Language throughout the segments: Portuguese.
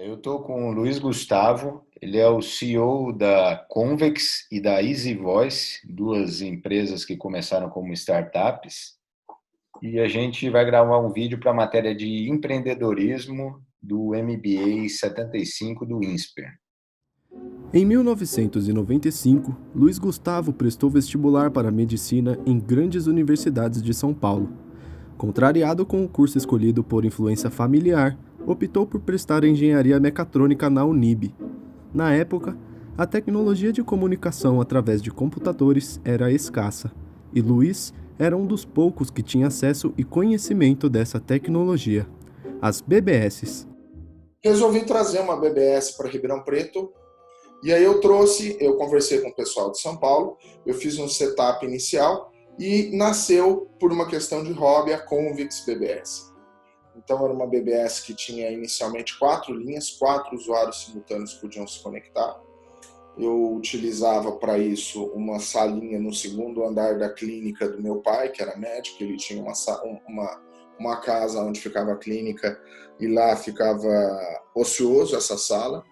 Eu estou com o Luiz Gustavo, ele é o CEO da Convex e da Easy Voice, duas empresas que começaram como startups, e a gente vai gravar um vídeo para a matéria de empreendedorismo do MBA 75 do INSPER. Em 1995, Luiz Gustavo prestou vestibular para medicina em grandes universidades de São Paulo. Contrariado com o curso escolhido por influência familiar, optou por prestar engenharia mecatrônica na Unib. Na época, a tecnologia de comunicação através de computadores era escassa, e Luiz era um dos poucos que tinha acesso e conhecimento dessa tecnologia, as BBS. Resolvi trazer uma BBS para Ribeirão Preto. E aí eu conversei com o pessoal de São Paulo, eu fiz um setup inicial e nasceu, por uma questão de hobby, a Convex BBS. Então era uma BBS que tinha inicialmente 4 linhas, 4 usuários simultâneos podiam se conectar. Eu utilizava para isso uma salinha no segundo andar da clínica do meu pai, que era médico, ele tinha uma casa onde ficava a clínica e lá ficava ocioso essa sala.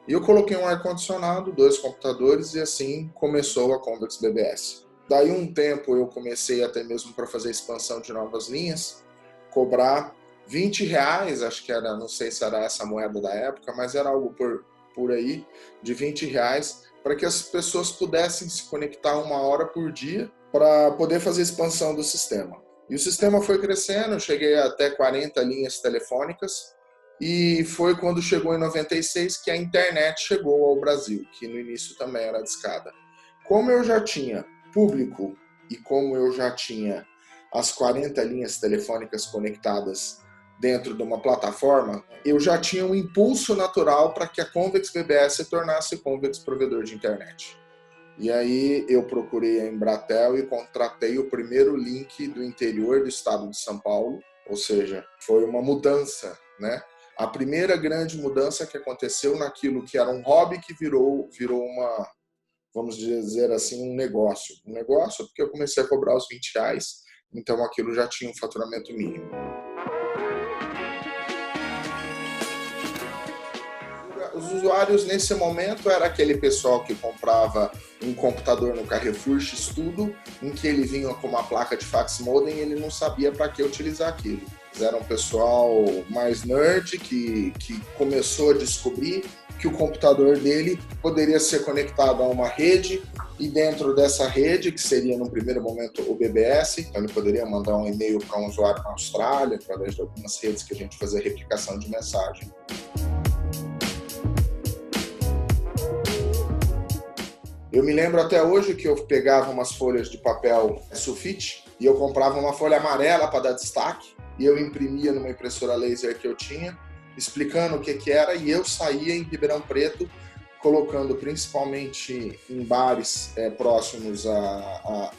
E eu coloquei um ar-condicionado, 2 computadores e assim começou a Convex BBS. Daí um tempo eu comecei até mesmo para fazer expansão de novas linhas, cobrar R$20, acho que era, não sei se era essa moeda da época, mas era algo por aí, de R$20, para que as pessoas pudessem se conectar 1 hora por dia para poder fazer expansão do sistema. E o sistema foi crescendo, eu cheguei até 40 linhas telefônicas, e foi quando chegou em 96 que a internet chegou ao Brasil, que no início também era discada. Como eu já tinha público e como eu já tinha as 40 linhas telefônicas conectadas dentro de uma plataforma, eu já tinha um impulso natural para que a Convex BBS se tornasse Convex provedor de internet. E aí eu procurei a Embratel e contratei o primeiro link do interior do estado de São Paulo, ou seja, foi uma mudança, né? A primeira grande mudança que aconteceu naquilo que era um hobby que virou uma, vamos dizer assim, um negócio. Um negócio porque eu comecei a cobrar os R$20, então aquilo já tinha um faturamento mínimo. Os usuários nesse momento era aquele pessoal que comprava um computador no Carrefour X-Tudo, em que ele vinha com uma placa de fax modem e ele não sabia para que utilizar aquilo. Era um pessoal mais nerd que começou a descobrir que o computador dele poderia ser conectado a uma rede e dentro dessa rede, que seria no primeiro momento o BBS, então ele poderia mandar um e-mail para um usuário na Austrália, através de algumas redes que a gente fazia replicação de mensagem. Eu me lembro até hoje que eu pegava umas folhas de papel sulfite e eu comprava uma folha amarela para dar destaque e eu imprimia numa impressora laser que eu tinha, explicando o que era, e eu saía em Ribeirão Preto, colocando principalmente em bares próximos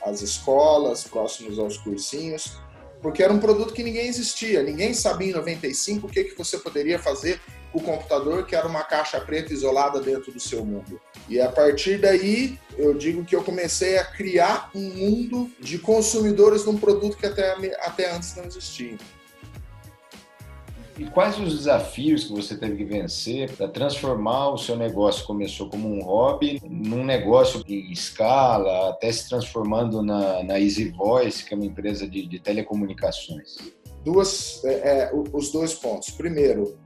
às escolas, próximos aos cursinhos, porque era um produto que ninguém existia, ninguém sabia em 95 o que você poderia fazer com o computador, que era uma caixa preta isolada dentro do seu mundo. E a partir daí, eu digo que eu comecei a criar um mundo de consumidores de um produto que até antes não existia. E quais os desafios que você teve que vencer para transformar o seu negócio? Começou como um hobby, num negócio em escala, até se transformando na Easy Voice, que é uma empresa de telecomunicações. Os 2 pontos. Primeiro,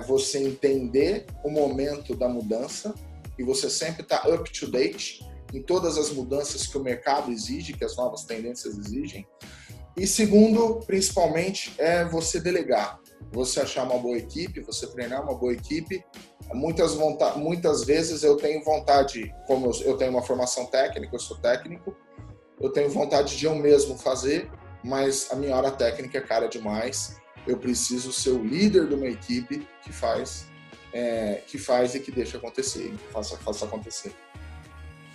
você entender o momento da mudança e você sempre está up to date em todas as mudanças que o mercado exige, que as novas tendências exigem. E segundo, principalmente, é você delegar. Você achar uma boa equipe, você treinar uma boa equipe. Muitas vezes eu tenho vontade, como eu tenho uma formação técnica, eu sou técnico, eu tenho vontade de eu mesmo fazer, mas a minha hora técnica é cara demais. Eu preciso ser o líder de uma equipe que faz e que deixa acontecer, que faça acontecer.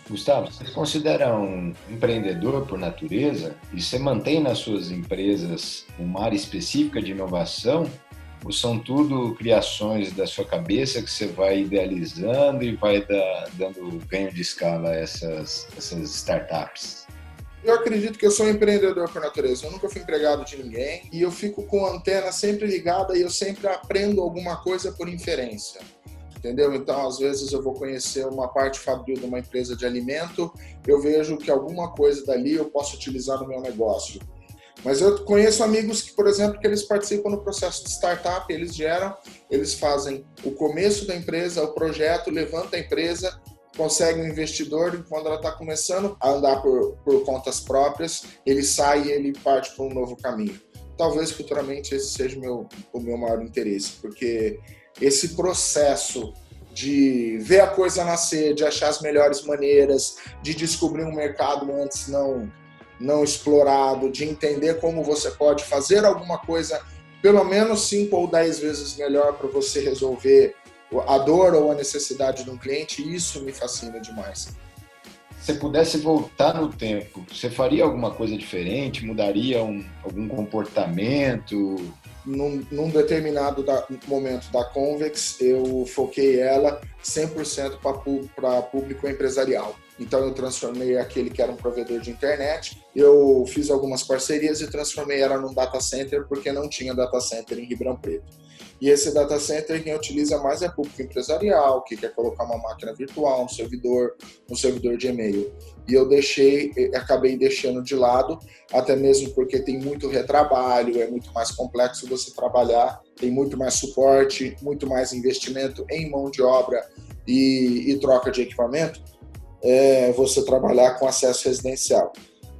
Gustavo, você se considera um empreendedor por natureza e você mantém nas suas empresas uma área específica de inovação ou são tudo criações da sua cabeça que você vai idealizando e vai dando ganho de escala a essas startups? Eu acredito que eu sou um empreendedor por natureza. Eu nunca fui empregado de ninguém e eu fico com a antena sempre ligada e eu sempre aprendo alguma coisa por inferência. Entendeu? Então, às vezes eu vou conhecer uma parte fabril de uma empresa de alimento, eu vejo que alguma coisa dali eu posso utilizar no meu negócio. Mas eu conheço amigos que, por exemplo, que eles participam no processo de startup, eles fazem o começo da empresa, o projeto, levanta a empresa, consegue um investidor e quando ela está começando a andar por contas próprias, ele sai e ele parte para um novo caminho. Talvez futuramente esse seja o meu maior interesse, porque esse processo de ver a coisa nascer, de achar as melhores maneiras, de descobrir um mercado antes não explorado, de entender como você pode fazer alguma coisa pelo menos 5 ou 10 vezes melhor para você resolver a dor ou a necessidade de um cliente, isso me fascina demais. Se pudesse voltar no tempo, você faria alguma coisa diferente? Mudaria algum comportamento? Num determinado momento da Convex, eu foquei ela 100% para público empresarial. Então, eu transformei aquele que era um provedor de internet, eu fiz algumas parcerias e transformei ela num data center, porque não tinha data center em Ribeirão Preto. E esse data center, quem utiliza mais é público empresarial, que quer colocar uma máquina virtual, um servidor de e-mail. E eu acabei deixando de lado, até mesmo porque tem muito retrabalho, é muito mais complexo você trabalhar, tem muito mais suporte, muito mais investimento em mão de obra e troca de equipamento, você trabalhar com acesso residencial.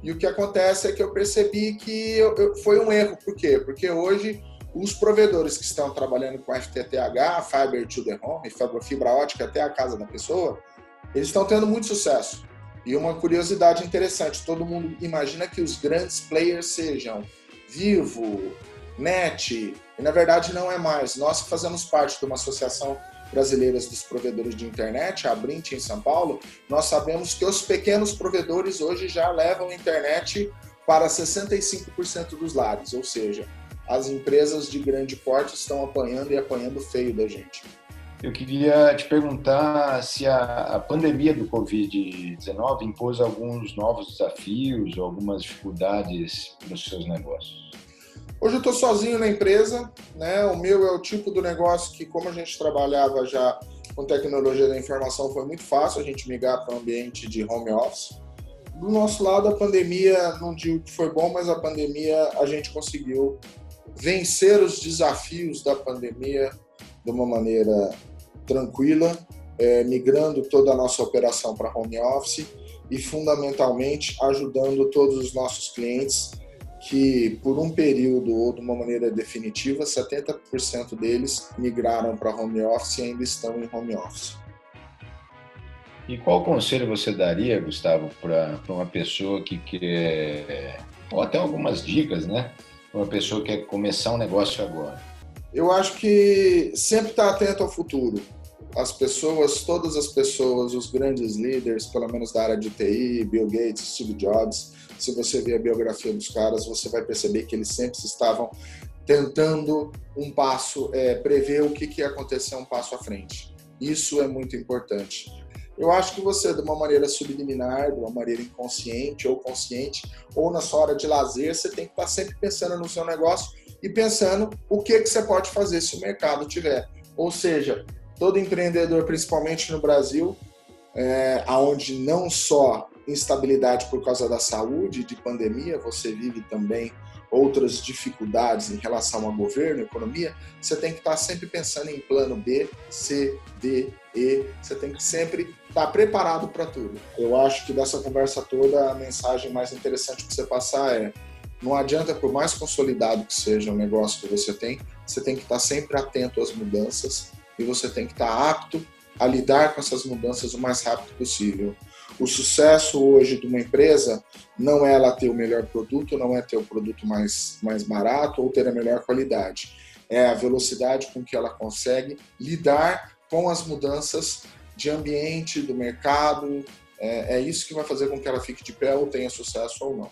E o que acontece é que eu percebi que foi um erro. Por quê? Porque hoje os provedores que estão trabalhando com FTTH, Fiber to the Home, fibra ótica até a casa da pessoa, eles estão tendo muito sucesso. E uma curiosidade interessante, todo mundo imagina que os grandes players sejam Vivo, NET, e na verdade não é mais. Nós fazemos parte de uma associação brasileira dos provedores de internet, a Brint em São Paulo, nós sabemos que os pequenos provedores hoje já levam internet para 65% dos lares, ou seja, as empresas de grande porte estão apanhando e apanhando feio da gente. Eu queria te perguntar se a pandemia do Covid-19 impôs alguns novos desafios ou algumas dificuldades nos seus negócios. Hoje eu estou sozinho na empresa, né? O meu é o tipo do negócio que, como a gente trabalhava já com tecnologia da informação, foi muito fácil a gente migrar para um ambiente de home office. Do nosso lado, a pandemia, não digo que foi bom, mas a pandemia, a gente conseguiu vencer os desafios da pandemia de uma maneira tranquila, migrando toda a nossa operação para home office e, fundamentalmente, ajudando todos os nossos clientes que, por um período ou de uma maneira definitiva, 70% deles migraram para home office e ainda estão em home office. E qual conselho você daria, Gustavo, para uma pessoa que quer, ou até algumas dicas, né? Para uma pessoa que quer começar um negócio agora? Eu acho que sempre estar atento ao futuro. Todas as pessoas, os grandes líderes, pelo menos da área de TI, Bill Gates, Steve Jobs, se você ver a biografia dos caras, você vai perceber que eles sempre estavam tentando prever o que ia acontecer um passo à frente. Isso é muito importante. Eu acho que você, de uma maneira subliminar, de uma maneira inconsciente ou consciente, ou na sua hora de lazer, você tem que estar sempre pensando no seu negócio e pensando o que você pode fazer se o mercado tiver. Ou seja, todo empreendedor, principalmente no Brasil, onde não só instabilidade por causa da saúde, de pandemia, você vive também outras dificuldades em relação ao governo, economia, você tem que estar sempre pensando em plano B, C, D, E, você tem que sempre estar preparado para tudo. Eu acho que dessa conversa toda, a mensagem mais interessante que você passar não adianta, por mais consolidado que seja o negócio que você tem que estar sempre atento às mudanças e você tem que estar apto a lidar com essas mudanças o mais rápido possível. O sucesso hoje de uma empresa não é ela ter o melhor produto, não é ter o produto mais barato ou ter a melhor qualidade. É a velocidade com que ela consegue lidar com as mudanças de ambiente, do mercado. É isso que vai fazer com que ela fique de pé ou tenha sucesso ou não.